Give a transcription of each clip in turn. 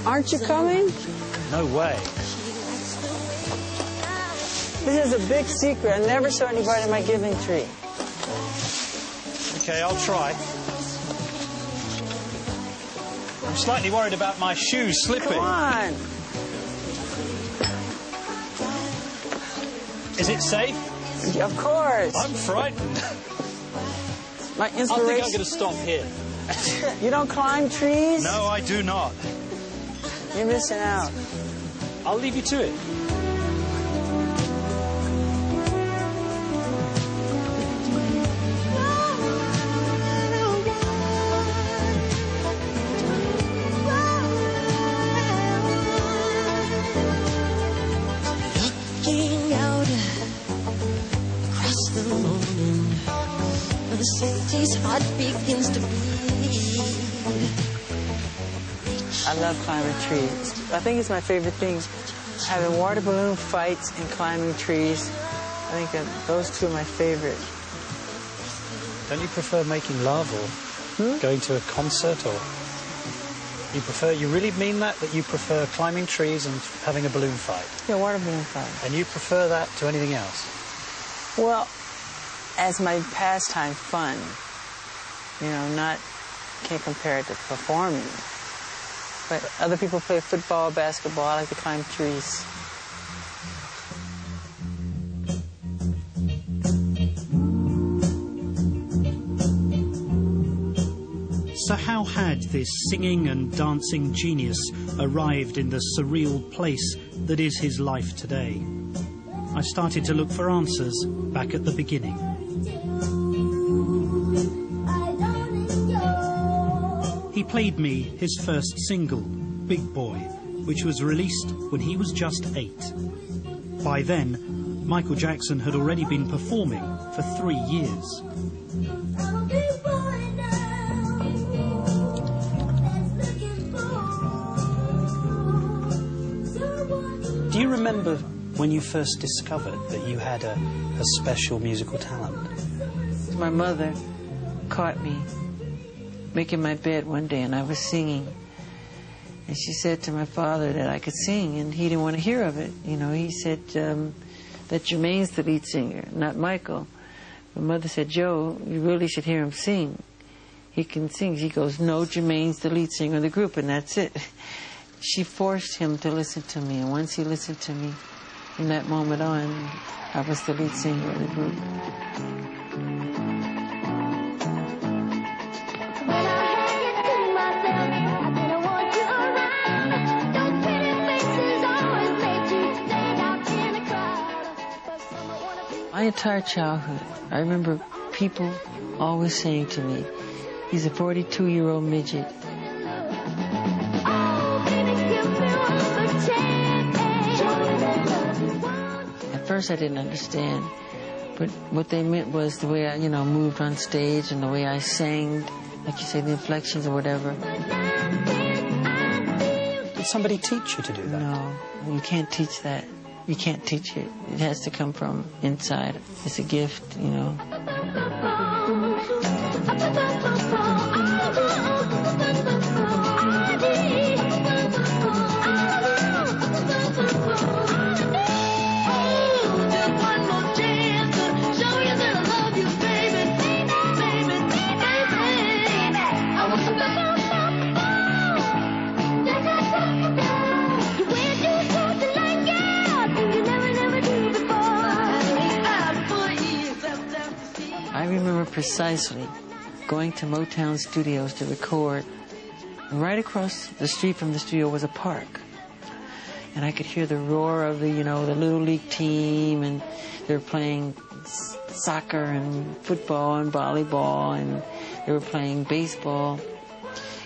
Aren't you coming? No way. This is a big secret. I never saw anybody in my giving tree. Okay, I'll try. I'm slightly worried about my shoes slipping. Come on. Is it safe? Of course. I'm frightened. My I think inspiration. I'm going to stop here. You don't climb trees? No, I do not. You're missing out. I'll leave you to it. Looking out across the morning, the city's heart begins to beat. I love climbing trees. I think it's my favorite thing. Having water balloon fights and climbing trees. I think that those two are my favorite. Don't you prefer making love or going to a concert, or you really mean that you prefer climbing trees and having a balloon fight? Yeah, water balloon fight. And you prefer that to anything else? Well, as my pastime fun, you know, can't compare it to performing. But other people play football, basketball. I like to climb trees. So how had this singing and dancing genius arrived in the surreal place that is his life today? I started to look for answers back at the beginning. He played me his first single, Big Boy, which was released when he was just 8. By then, Michael Jackson had already been performing for 3 years. Do you remember when you first discovered that you had a special musical talent? My mother caught me making my bed one day, and I was singing. And she said to my father that I could sing, and he didn't want to hear of it. You know, he said that Jermaine's the lead singer, not Michael. My mother said, Joe, you really should hear him sing. He can sing. She goes, no, Jermaine's the lead singer of the group, and that's it. She forced him to listen to me, and once he listened to me, from that moment on, I was the lead singer of the group. My entire childhood, I remember people always saying to me, he's a 42-year-old midget. At first I didn't understand, but what they meant was the way I, moved on stage and the way I sang, like you say, the inflections or whatever. Did somebody teach you to do that? No, you can't teach that. You can't teach it. It has to come from inside. It's a gift, you know. I remember precisely going to Motown Studios to record. And right across the street from the studio was a park. And I could hear the roar of the Little League team, and they were playing soccer and football and volleyball, and they were playing baseball.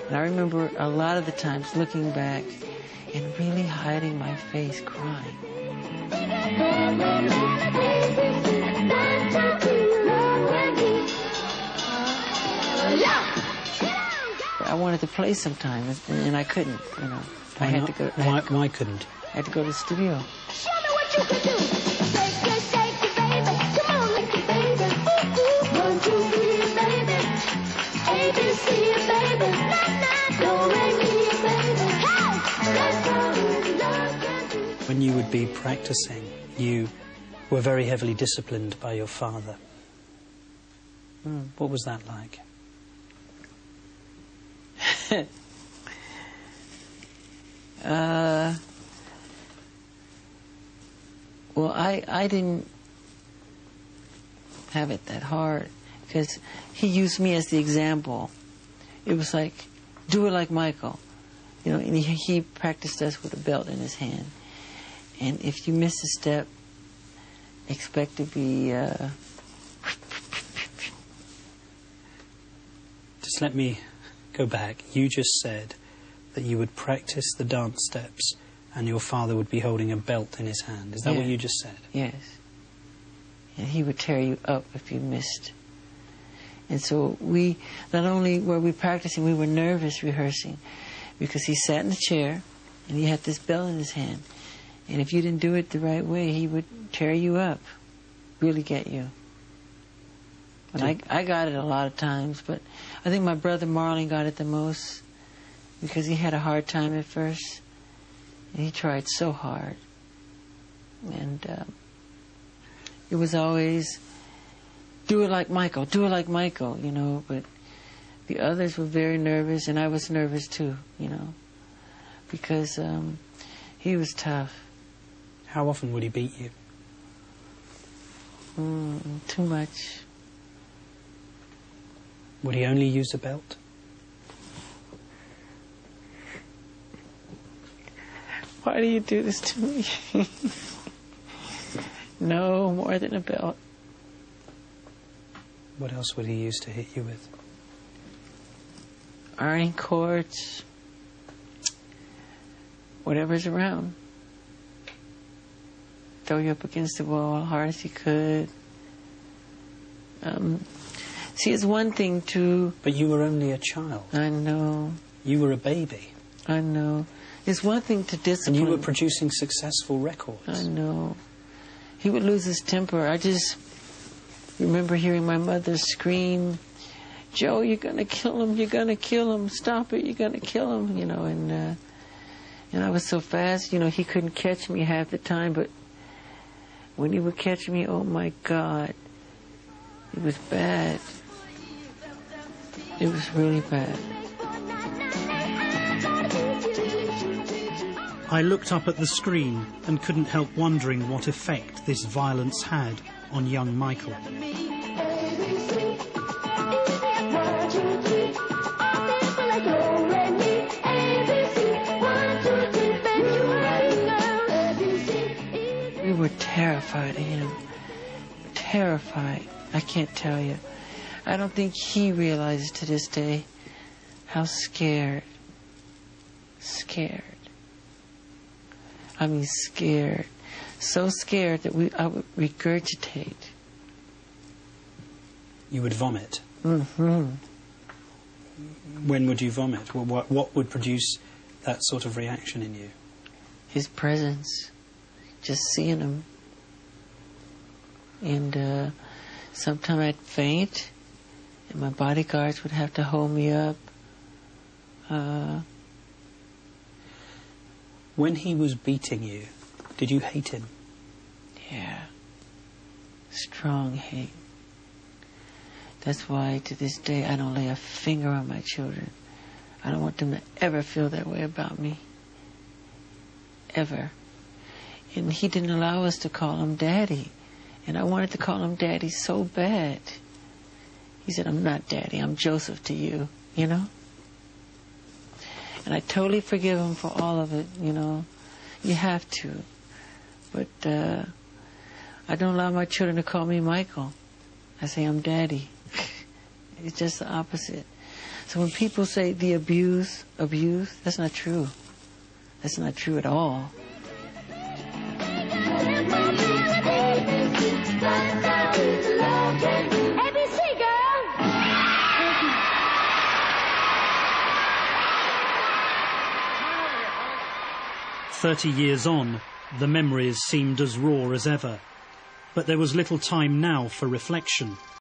And I remember a lot of the times looking back and really hiding my face, crying. I wanted to play sometime, and I couldn't, I had to go. Why couldn't? I had to go to the studio. Show me what you can do. Shake it, baby. Come on, make it, baby. Ooh, 1, 2, 3, baby. ABC, baby. Do, re, mi, baby. Hey! when you would be practicing, you were very heavily disciplined by your father. What was that like? Well, I didn't have it that hard because he used me as the example. It was like, do it like Michael. You know, and he practiced us with a belt in his hand. And if you miss a step, expect to be... Just let me go back. You just said that you would practice the dance steps and your father would be holding a belt in his hand. Is that what you just said? Yes. And he would tear you up if you missed. And so we, not only were we practicing, we were nervous rehearsing because he sat in the chair and he had this belt in his hand. And if you didn't do it the right way, he would tear you up, really get you. And I got it a lot of times, but I think my brother Marlon got it the most because he had a hard time at first. And he tried so hard. And it was always, do it like Michael, do it like Michael, you know. But the others were very nervous, and I was nervous too, you know, because he was tough. How often would he beat you? Too much. Would he only use a belt? Why do you do this to me? No, more than a belt. What else would he use to hit you with? Ironing cords. Whatever's around. Throw you up against the wall as hard as he could. See, it's one thing to... But you were only a child. I know. You were a baby. I know. It's one thing to discipline. And you were producing successful records. I know. He would lose his temper. I just remember hearing my mother scream, Joe, you're going to kill him, you're going to kill him, stop it, you're going to kill him, you know, and I was so fast, you know, he couldn't catch me half the time, but when he would catch me, oh my God, it was bad. It was really bad. I looked up at the screen and couldn't help wondering what effect this violence had on young Michael. We were terrified of him. Terrified. I can't tell you. I don't think he realizes to this day how scared. I mean, scared. So scared that I would regurgitate. You would vomit? Mm-hmm. When would you vomit? What would produce that sort of reaction in you? His presence. Just seeing him. And sometimes I'd faint, and my bodyguards would have to hold me up. When he was beating you, did you hate him? Yeah. Strong hate. That's why to this day I don't lay a finger on my children. I don't want them to ever feel that way about me. Ever. And he didn't allow us to call him Daddy. And I wanted to call him Daddy so bad. He said, I'm not Daddy, I'm Joseph to you, you know? And I totally forgive him for all of it, you know. You have to. But I don't allow my children to call me Michael. I say I'm Daddy. It's just the opposite. So when people say the abuse, that's not true. That's not true at all. ABC, girl! 30 years on, the memories seemed as raw as ever. But there was little time now for reflection.